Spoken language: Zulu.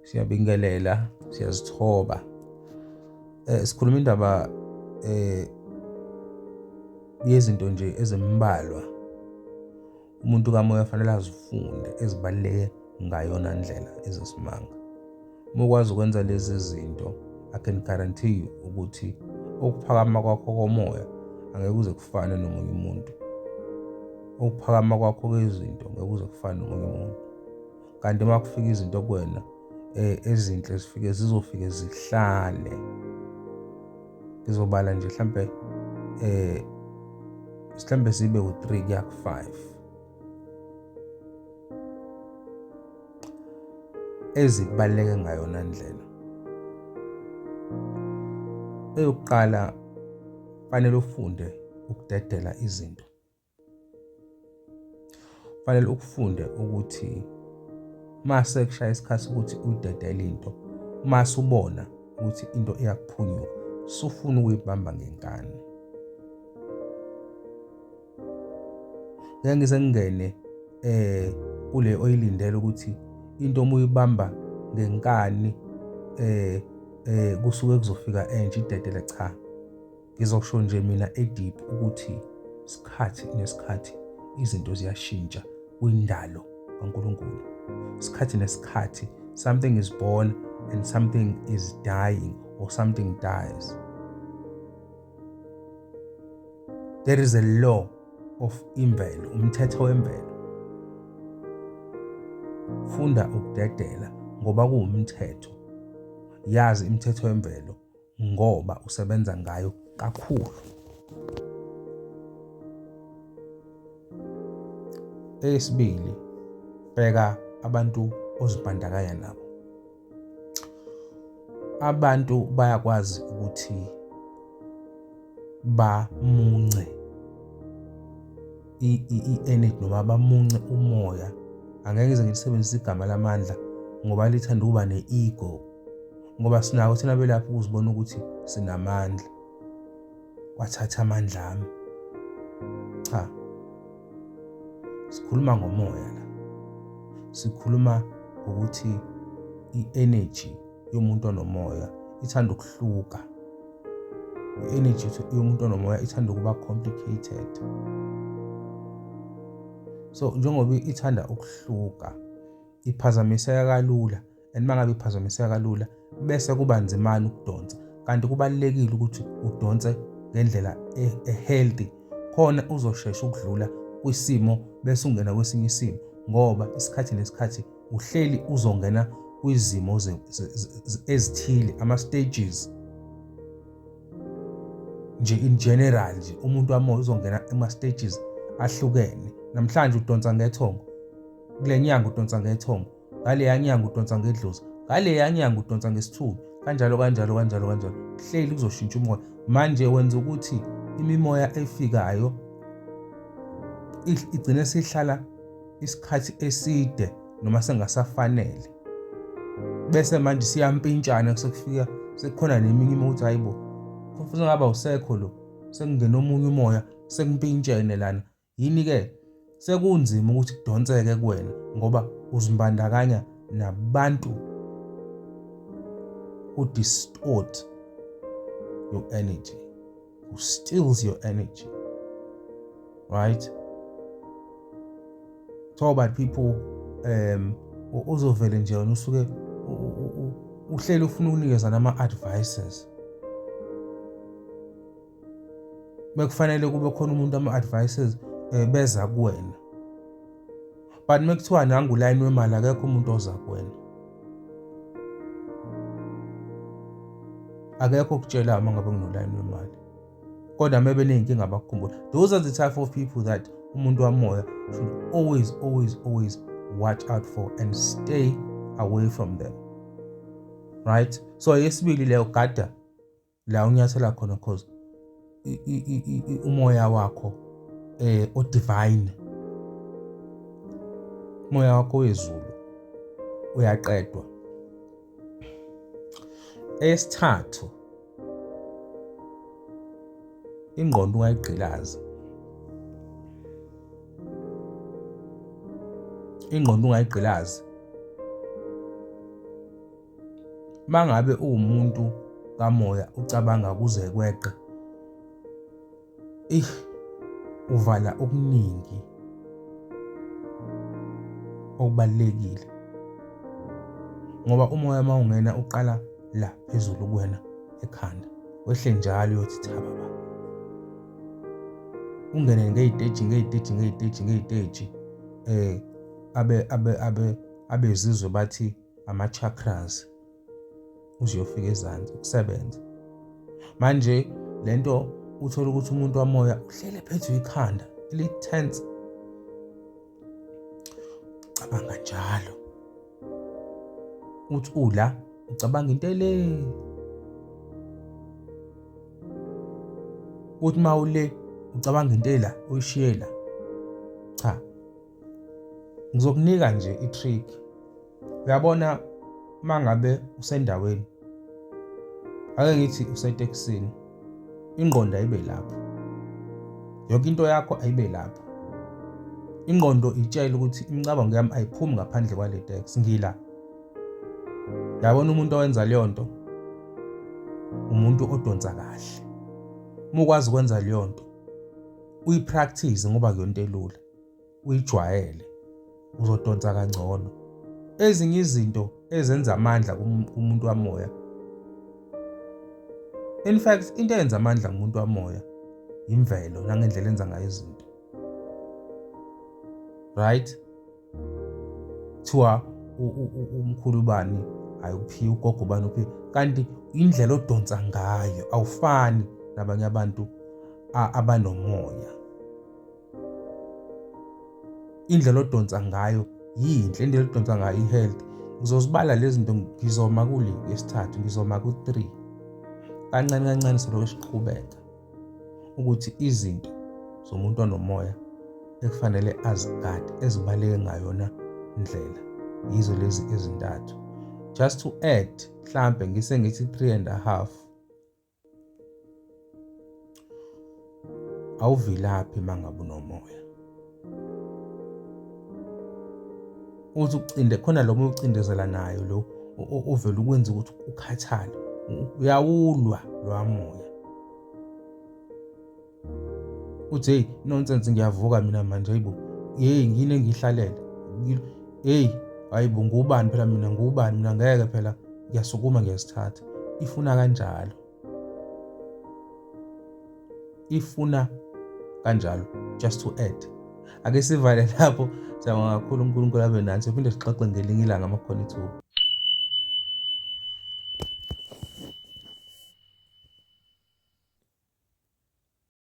siyabingelela, siyazithoba. Sikhuluma indaba yezinto nje ezimbalwa umuntu kamoya fanele azifunde ezibaluleke ngayona ndlela ezesimanga. Uma ukwazi ukwenza lezi zinto, I can guarantee you ukuthi ukuphakama kwakho komoya angeke kuze kufane nomunye umuntu. Ukuphakama kwakho kwezinto ngeke kuze kufane nomunye umuntu. Kanti uma kufika izinto kuwena ezinhle zizofike zihlale. Ngizobala nje mhlambe sibe u3 kuya ku5 ezibaluleke ngayona ndlela. Eyokuqala, fanele ufunde ukudedela izinto. Fanele ukufunde ukuthi mase kushaya isikhathi ukuthi udedele into, mase ubona ukuthi into iyakuphunyuka, sufuna ukuyibamba ngenkani. Ngeke ngize ngingene kule oyilindele ukuthi into uma uyibamba ngenkani kusuke kuzofika entsha idedele, cha. Ngizokusho nje mina deep ukuthi isikhathi nesikhathi izinto ziyashintsha kwindalo kaNkulunkulu. Isikhathi nesikhathi something is born and something is dying or something dies. There is a law of imvelo, umthetho wemvelo. Funda ukudedela ngoba kuwumthetho. Yazi imithetho yemvelo ngoba usebenza ngayo kakhulu. Esibili, bheka abantu ozibandakanya nabo. Abantu bayakwazi ukuthi bamunce i-energy noma bamunce umoya. Angeke ngize ngisebenzise igama lamandla ngoba lithanda ukuba ne-ego. Ngoba sinako thina belapha ukuzibona ukuthi sinamandla. Wathatha amandla ami. Cha. Sikhuluma ngomoya la. Sikhuluma ukuthi i-energy yomuntu onomoya ithanda ukuhluka. I-energy yomuntu onomoya ithanda ukuba complicated. So njengoba ithanda ukuhluka, iphazamiseka kalula, and mangabe iphazamiseka kalula bese kuba nzimana ukudonsa. Kanti kubalekile ukuthi udonse ngendlela healthy khona uzoshesha ukudlula kwisimo bese ungena kwesinye isimo, ngoba isikhathi nesikhathi uhleli uzongena kwizimo ezithile, ama stages. Nje in general nje umuntu wamoya uzongena ama stages ahlukene. Namhlanje udonsa ngethongo, kule nyanga udonsa ngethongo, ngale nyanga udonsa ngedlozi, ngale nyanga udonsa ngesithunzi, kanjalo. Hleli kuzoshintsha umoya. Manje wenza ukuthi imimoya efikayo igcine sihlala isikhathi eside noma sengasafanele. Bese manje siyampintshana sekufika sekukhona neminye ukuthi hayibo kufuze ngaba usekho lo, sekungena omunye umoya sekumpintshene lana. Yini ke sekunzima ukuthi kudonseke kuwena ngoba uzimbandakanya nabantu who distort your energy, who steals your energy, right? Talk about people uzovele nje wena usuke uhleli ufuna ukunikeza nama advices. Bekufanele kube khona umuntu ama advices beza kuwena, but mekuthiwa nanga uline wemali akekho umuntu oza kuwena. Akekho okutshela mangabe kunoline wemali. Kodwa mebe nenkinga abakukhumbula. Those are the type of people that umuntu wamoya should always watch out for and stay away from them, right? So yesibili leyo, gada la unyathela khona cause umoya wakho o-divine, umoya wakho wezulu uyaqedwa. Esithathu, ingqondo ungayigqilazi. Ingqondo ungayigqilazi. Mangabe uwumuntu kamoya ucabanga kuze kweqe, uvala okuningi okubalekile, ngoba umoya mawungena uqala la phezulu kuwena ekhanda, wehle njalo uyothi thababa, ungene ngey'teji abezizwe bathi ama-chakras, uze uyofika ezansi ukusebenza. Manje lento uthola ukuthi umuntu wamoya uhlele phethwe ikhanda li-tense, ucabanga njalo, uthi ula ucabanga into le, uthi mawule ucabanga into la uyishiye la. Cha, ngizokunika nje i-trick. Uyabona mangabe usendaweni, ake ngithi usetekisini, ingqondo ayibe lapho, yonke into yakho ayibe lapho. Ingqondo itshela ukuthi imicabango yami ayiphumi ngaphandle kwale teksi, ngila. Uyabona umuntu owenza leyo nto, umuntu odonsa kahle. Uma ukwazi ukwenza leyo nto, uyipractice ngoba kuyonto elula, uyijwayele, uzodonsa kangcono. Ezinye izinto ezenza amandla kumuntu wamoya, in fact into eyenza amandla kumuntu wamoya imvelo nangendlela enza ngayo izinto, right? Kuthiwa umkhulu bani ayuphiwa, ugogo bani uphiwa, kanti indlela odonsa ngayo awufani nabanye abantu abanomoya. Indlela odonsa ngayo yinhle, indlela odonsa ngayo i-health. Ngizozibala lezi zinto, ngizoma kule yesithathu, ngizoma ku-3 kancane kancane silokhu siqhubeka, ukuthi izinto zomuntu onomoya ekufanele azigade, ezibaleke ngayona indlela, yizo lezi ezintathu. Just to add, mhlambe ngise ngithi 3.5, awuvilaphi mangabe unomoya. Uthi ucinde khona lo moya ucindezela nayo lo uvela ukwenza ukuthi ukhathale, uyawulwa lowa moya. Uthi hey nonsense, ngiyavuka mina manje, hayibo ngine engihlalele, hayibo ngubani phela mina, ngubani mina, ngeke phela ngiyasukuma ngiyasithatha. Ifuna kanjalo, ifuna kanjalo. Just to add, ake sivale lapho. Siyabonga kakhulu uNkulunkulu abe nathi, siphinde sixoxe ngelinye ilanga uma kukhona ithuba.